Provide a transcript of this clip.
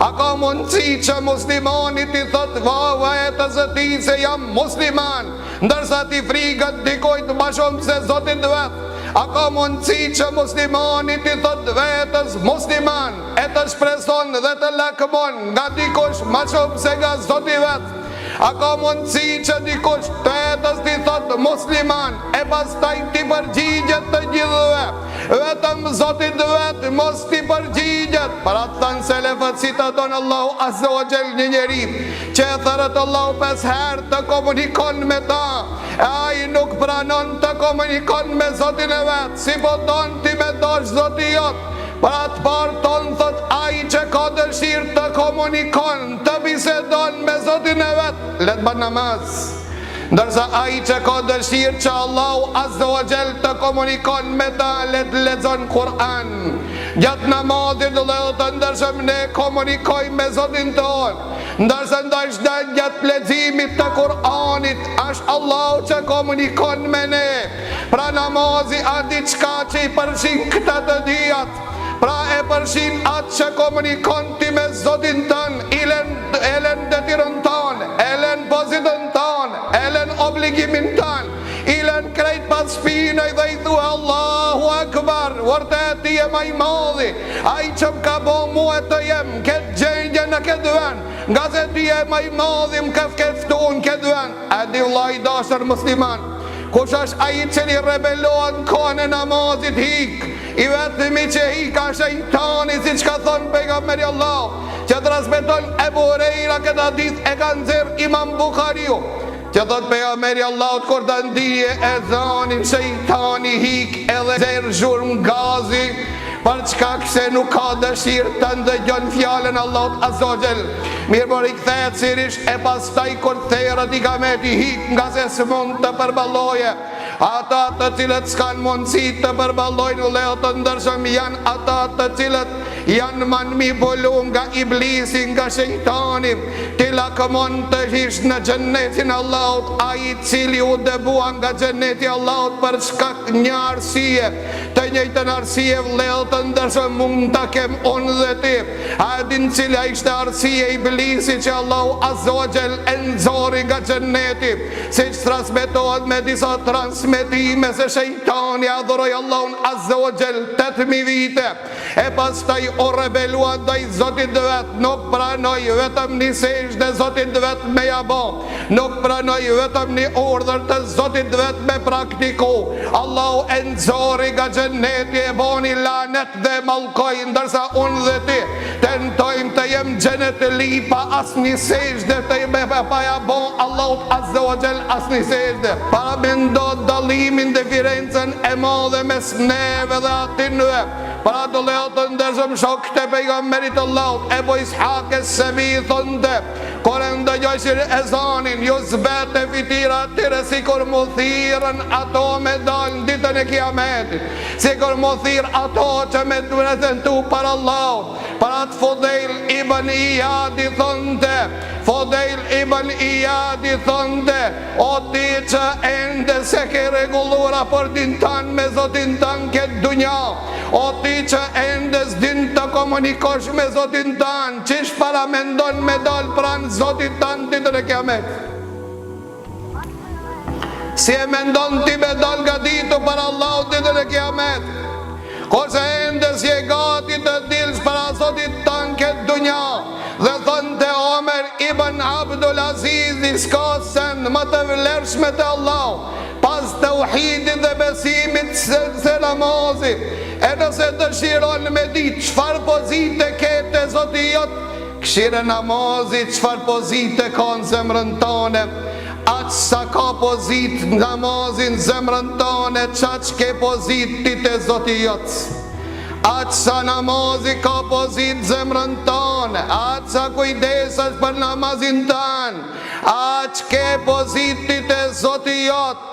A ka mundësi që muslimanit i thot vetës e ti se jam musliman, ndërsa ti frikët dikojt ma shumë se Zotit vet? A ka mundësi që muslimanit i thot vetës musliman, e të shpreson dhe të lakmon nga dikush ma shumë se nga Zoti vet? A ka mundësi që dikush vetës ti thot musliman, e pastaj ti përgjigjet të gjithëve, vetëm Zotit vet mos ti përgjigjet? Para të thënë selefët, si të donë Allahu Azza wa Jall një njeri që e thërët Allahu 5 herë të komunikon me ta, e ai nuk pranon të komunikon me Zotin e vet, si po tonë ti me dosh Zoti jot. Pra të parë tonë thot ai që ka dëshirë të komunikon, të bisedon me Zotin e vet, le të bën namaz. Ndërsa ai që ka dëshirë që Allahu Azza wa Jall të komunikon me ta, le të lexon Kur'an. Gjatë namazit dhe të ndërshëm ne komunikojmë me Zotin tonë, ndërsa ndajshda gjatë leximit të Kur'anit është Allahu që komunikon me ne. Pra namazi a diçka që i përshin këta të dijat, pra e përshin atë që komunikon ti me Zotin tënë, elen detyrën tonë, elen pozitën tonë, elen obligimin tonë, ilen krejt pas shpinoj dhe i thua Allahu Akbar, vërtet ti e maj madhi, ai që m'ka bo mua të jem këtë gjendje në këtë vend, nga se ti e maj madhi m'ka fkeftu në këtë vend. A di vllai i dashur musliman, kush është ai që i rebelohet kohën e namazit hik, i vetëmi që hika shejtani, si që ka thonë pejgamberi Allah, që transmeton Ebu Hurajra këtë hadith e ka nxjerr Imam Buhariu, që thot pejgamberi Allah kur të ndije e zanin shejtani hik edhe zerë zhurmë gazi, për çka se nuk ka dëshirë të ndëgjon fjalën Allahut Azza wa Jall. Mirë por i kthehet sirish e pastaj kur therët i ka meti hik, nga se s'mund të përballoje. Ata të cilët s'kan mundësi të përballojnë lejo të ndërshëm janë ata të cilët janë manipulu nga iblisi, nga shejtani, ti lakmon të hish në xhennetin Allahut, ai cili u debua nga xhenneti Allahut për shkak një arsye, të njëjtën arsye vëllezër të ndërshëm mund ta kem unë dhe ti. A din cila ishte arsye iblisi që Allahu Azza wa Jall e nxori nga xhenneti, siç transmetohet me disa transmetime se shejtani adhuroi Allahun Azza wa Jall 8000 vite, e pastaj o rebelua ndaj Zotit vet, nuk pranoi vetëm një sejdë Zotit vet me ja bë, nuk pranoi vetëm një urdhër të Zotit vet me praktiku. Allahu e nxori nga xheneti, e boni lanet dhe mallkoi, ndërsa unë dhe ti tentojmë të jem xhenet li pa asnjë sejdë të me pa ja bë Allahut Azza wa Jall asnjë sejdë. Para mendo dallimin, diferencën e madhe mes neve dhe atinve. Para të lejo të ndërshëm shok të pejgamberit Allahut, Ebu Ishaq es-Sebi thonte, kur e ndëgjojshin ezanin, ju zbete fitira atyre sikur mu thirën ato me dalë ditën e kiametit, sikur mu thirë ato që me të prezentu para Allahut. Para të Fudejl ibn Iyadi thonte, Fudejl ibn Iyadi thonte, o ti që ende se ke regullu raportin tanë me Zotin tanë këtë dunja, o ti që ende s'din të komunikosh me Zotin tanë, qish para mendon me dalë pranë Zotit tanë ditën e kiametit? Si e mendon ti me dalë nga ditu para Allahut ditën e kiametit? Kurse ende si e gati të dilës para Zotit tanë këtë dunja, dhe thënte Omer ibn Abdul Aziz, s'ka sen më të vlerëshme të Allah, pas të uhidit dhe besimit se namazi. E nëse dëshiron me ditë çfarë pozite kete Zoti jot, këshire namazi çfarë pozite ka në zemrën tone, aq sa ka pozit namazin zemrën tone, qaq ke pozitit e Zoti jot. Aq sa namazi ka pozit zemrën tone, aq sa kujdesash për namazin tan, aq ke pozitit e Zoti jot.